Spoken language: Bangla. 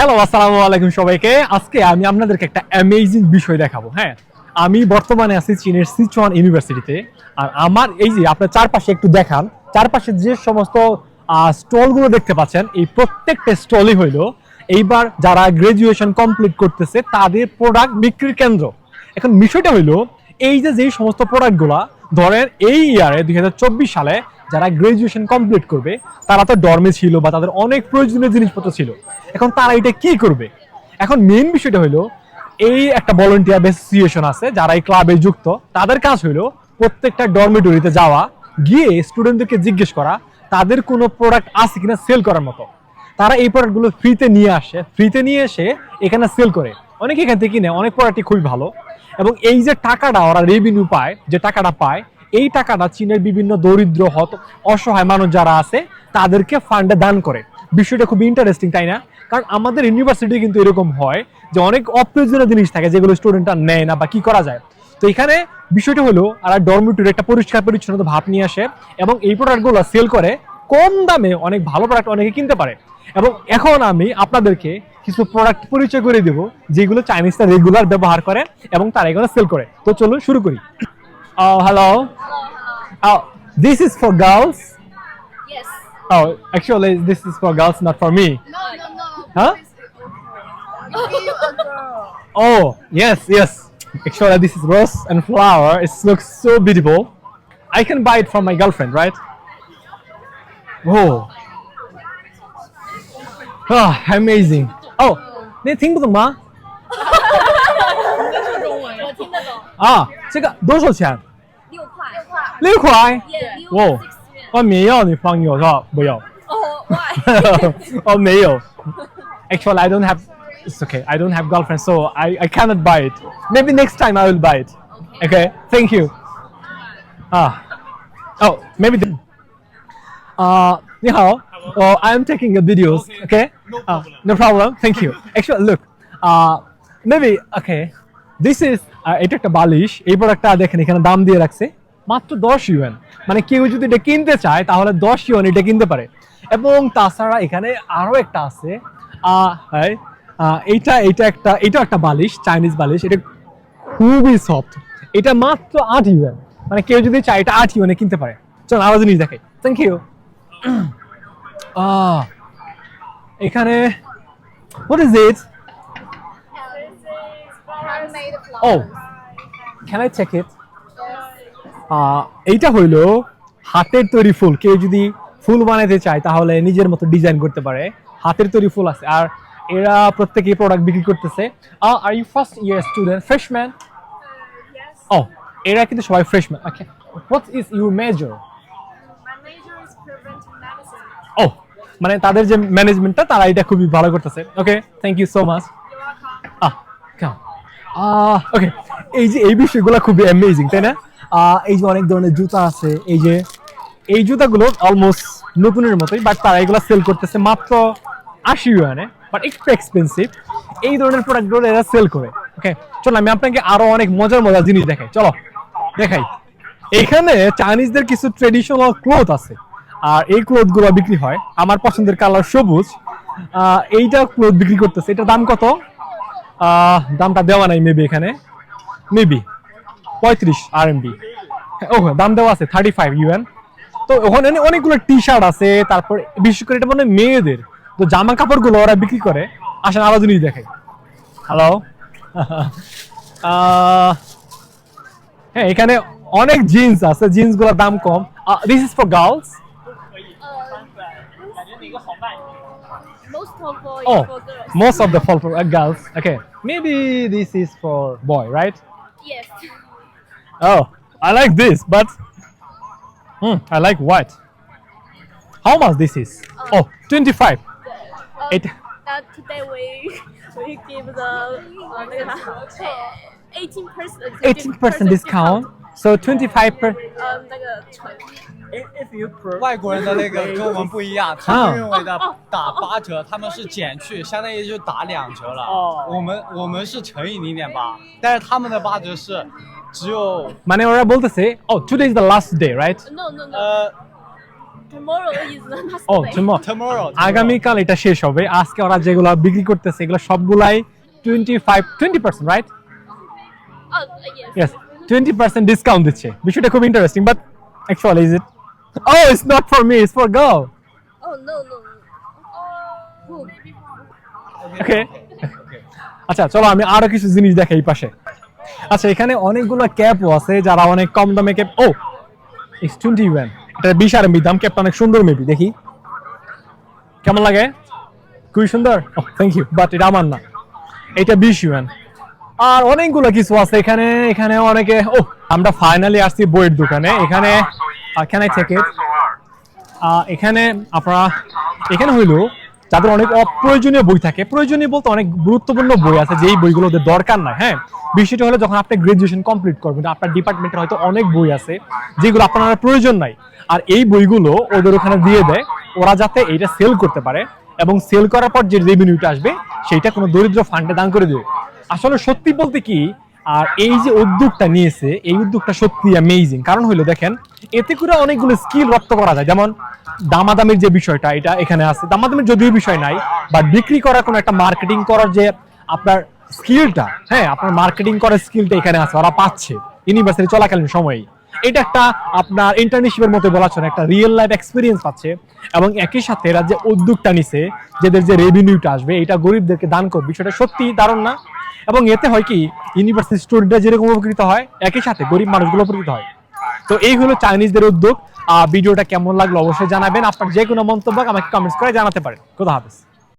হ্যালো, আসসালামু আলাইকুম সবাইকে। আজকে আমি আপনাদেরকে একটা অ্যামেজিং বিষয় দেখাবো। হ্যাঁ, আমি বর্তমানে আছি চীনের সিচুয়ান ইউনিভার্সিটিতে। আর আমার এই যে আপনার চারপাশে একটু দেখান, চারপাশে যে সমস্ত স্টলগুলো দেখতে পাচ্ছেন, এই প্রত্যেকটা স্টলই হইলো এইবার যারা গ্রাজুয়েশন কমপ্লিট করতেছে তাদের প্রোডাক্ট বিক্রির কেন্দ্র। এখন বিষয়টা হইলো এই যে যেই সমস্ত প্রোডাক্টগুলা ধরেন এই ইয়ারে 2024 সালে যারা গ্রাজুয়েশন কমপ্লিট করবে তারা তো ডর্মে ছিল বা তাদের অনেক প্রয়োজনীয় জিনিসপত্র ছিল। এখন তারা এটা কি করবে? এখন মেইন বিষয়টা হলো এই একটা ভলান্টিয়ার অ্যাসোসিয়েশন আছে যারা এই ক্লাবে যুক্ত, তাদের কাজ হলো প্রত্যেকটা ডরমিটরিতে যাওয়া, গিয়ে স্টুডেন্টদেরকে জিজ্ঞেস করা তাদের কোনো প্রোডাক্ট আছে কিনা সেল করার মতো। তারা এই প্রোডাক্টগুলো ফ্রিতে নিয়ে আসে, ফ্রিতে নিয়ে এসে এখানে সেল করে। অনেকে এখান থেকে কিনে, অনেক প্রোডাক্টই খুবই ভালো। এবং এই যে টাকাটা ওরা রেভিনিউ পায়, যে টাকাটা পায়, এই টাকাটা চীনের বিভিন্ন দরিদ্র অসহায় মানুষ যারা আছে তাদেরকে ফান্ডে দান করে। বিষয়টা খুব ইন্টারেস্টিং, তাই না? কারণ আমাদের ইউনিভার্সিটি কিন্তু এরকম হয় যে অনেক অপ্রয়োজনীয় জিনিস থাকে যেগুলো স্টুডেন্টরা নেয় না বা কি করা যায়। তো এখানে বিষয়টা হলো আর ডরমিটরি একটা পরিষ্কার পরিচ্ছন্নতা ভাব নিয়ে আসে এবং এই প্রোডাক্টগুলো সেল করে কম দামে। অনেক ভালো প্রোডাক্ট অনেকে কিনতে পারে। এবং এখন আমি আপনাদেরকে কিছু প্রোডাক্ট পরিচয় করে দেব যেগুলো চাইনিজরা রেগুলার ব্যবহার করে এবং তারা এগুলো সেল করে। তো চলুন শুরু করি। Hello, this is for girls. Yes. Oh, actually, this is for girls, not for me. No, no, no. Huh? Maybe a girl. Oh, yes. Actually, this is rose and flower. It looks so beautiful. I can buy it from my girlfriend, right? Oh. Amazing. Oh, 你听不懂吗？我听得懂。这个多少钱？6块。 6块。 Yeah. 哦，我没有，你放有是吧？不要。 Oh, why? 哦，没有。Actually, I don't have. It's okay. I don't have girlfriend, so I cannot buy it. Maybe next time I will buy it. Okay. Thank you. Oh, maybe. 你好。I am taking a videos. Okay. No problem. Thank you. Actually, look. Maybe okay. This is এটা একটা বালিশ। এই প্রোডাক্টটা দেখেন এখানে দাম দিয়ে রাখছে মাত্র 10 ইউয়ান। মানে কেউ যদি এটা কিনতে চায় তাহলে 10 ইউয়ান এটা কিনতে পারে। এবং তাছাড়া এখানে আরো একটা আছে। এটা একটা বালিশ, চাইনিজ বালিশ। এটা খুবই সফট। এটা মাত্র 8 ইউয়ান। মানে কেউ যদি চায় এটা 8 ইউয়ানে কিনতে পারে। চল আরো জিনিস দেখাই। Thank you. এখানে what is it? Handmade flowers. Oh, can I check it? এইটা হইলো হাতের তৈরি ফুল। কেউ যদি ফুল বানাতে চায় তাহলে নিজের মতো ডিজাইন করতে পারে। হাতের তৈরি ফুল আছে আর এরা প্রত্যেকই প্রোডাক্ট বিক্রি করতেছে। Are you first year student, freshman? Yes. ও, এরা কিন্তু সবাই freshman. Okay, what is your major? My major is preventive medicine. ও, মানে তাদের যে ম্যানেজমেন্টটা তারা এটা খুবই ভালো করতেছে। ওকে, thank you so much. You're welcome. ওকে, এই যে এই বিষয়গুলো খুবই অ্যামেজিং, তাই না? এই যে অনেক ধরনের জুতা আছে। এই জুতাগুলো অলমোস্ট নতুনের মতোই, বাট তারা এগুলো সেল করতেছে মাত্র 80 ইউয়ানে, বাট একটু এক্সপেন্সিভ। এই ধরনের প্রোডাক্টগুলো এরা সেল করে। ওকে, চলো আমি আপনাকে আরো অনেক মজার জিনিস দেখাই। চলো দেখাই। এখানে চাইনিজদের কিছু ট্রেডিশনাল ক্লথ আছে আর এই ক্লথগুলো বিক্রি হয়। আমার পছন্দের কালার সবুজ। এইটা ক্লথ বিক্রি করতেছে। এটার দাম কত? দামটা দেওয়া নাই মেবি এখানে, মেবি 35 আরএমবি। ওকে, দাম দেওয়া আছে 35 ইউয়ান। তো ওখানে অনেকগুলো টি শার্ট আছে, তারপর বিশেষ করে এটা মানে মেয়েদের তো জামা কাপড়গুলো ওরা বিক্রি করে। আসেন আরো জিনিস দেখাই। হ্যালো। হ্যাঁ, এখানে অনেক জিন্স আছে, জিন্সগুলোর দাম কম। This is for girls. Most of all Oh, is for girls. most of the fall for girls. Okay, maybe this is for boy, right? Yes. Oh, I like this, but I like white. How much this is? Oh, 25. It. Today we give the 18% discount, so 25 per. 那个外国人的那个跟我们不一样，他们认为的打8折，他们是减去，相当于就打2折了。我们是乘以0.8，但是他们的8折是只有মানে ওরা বলতেছে, oh, today is the last day, right? no no no. tomorrow is last O day. Tomorrow. আগামীকাল এটা শেষ হবে। আজকে ওরা যেগুলো বিক্রি করতেছে এগুলো সবগুলাই 20% right? Oh, yes. Yes, 20% discount দিচ্ছে। বিষয়টা খুব interesting, but actually is it? Oh, it's not for me, it's for girl. Oh, no. Who? ওকে, আচ্ছা চলো আমি আরো কিছু জিনিস দেখাই এই পাশে। আচ্ছা এখানে অনেকগুলো ক্যাপও আছে যারা অনেক কম দামে ক্যাপ। ও it's 20 yuan, এটা 20 RMB দাম। ক্যাপটা অনেক সুন্দর, মেবি দেখি কেমন লাগে। খুবই সুন্দর, থ্যাংক ইউ, বাট এটা আমার না, এটা 20 yuan। আর অনেকগুলো কিছু আছে এখানে। এখানে অনেকে আমরা ফাইনালি আসছি বইয়ের দোকানে। এখানে ক্যান আই টেক ইট? এখানে আপনারা এখানে হইলো যাদের অনেক অপ্রয়োজনীয় বই থাকে, প্রয়োজনীয় বলতে অনেক গুরুত্বপূর্ণ বই আছে যেই বইগুলো ওদের দরকার নাই। হ্যাঁ, বিষয়টা হলো যখন আপনি গ্রাজুয়েশন কমপ্লিট করবেন আপনার ডিপার্টমেন্টের হয়তো অনেক বই আছে যেগুলো আপনার প্রয়োজন নাই, আর এই বইগুলো ওদের ওখানে দিয়ে দেয় ওরা যাতে এইটা সেল করতে পারে, এবং সেল করার পর যে রেভিনিউটা আসবে সেইটা কোনো দরিদ্র ফান্ডে দান করে দেবে। আসলে সত্যি বলতে কি, আর এই যে উদ্যোগটা নিয়েছে এই উদ্যোগটা সত্যি অ্যামেজিং। কারণ হলো দেখেন এতে করে অনেকগুলো স্কিল রপ্ত করা যায়। যেমন দামাদামির যে বিষয়টা এটা এখানে আছে, দামাদামির যদিও বিষয় নাই, বাট বিক্রি করার কোনো একটা মার্কেটিং করার যে আপনার স্কিলটা, হ্যাঁ আপনার মার্কেটিং করার স্কিলটা এখানে আছে, ওরা পাচ্ছে ইউনিভার্সিটি চলাকালীন সময়ে। এটা একটা আপনার ইন্টার্নশিপের মতো বলা চলে, একটা রিয়েল লাইফ এক্সপিরিয়েন্স পাচ্ছে। এবং একই সাথে এরা যে উদ্যোগটা নিছে যাদের যে রেভিনিউটা আসবে এটা গরিবদেরকে দান করবে, বিষয়টা সত্যি দারুণ না? এবং এতে হয় কি ইউনিভার্সিটি স্টুডেন্টরা যেরকম উপকৃত হয় একই সাথে গরিব মানুষগুলো উপকৃত হয়। তো এই হলো চাইনিজদের উদ্যোগ। ভিডিওটা কেমন লাগলো অবশ্যই জানাবেন। আপনার যে কোনো মন্তব্য আমাকে কমেন্টস করে জানাতে পারেন। খোদা হাফেজ।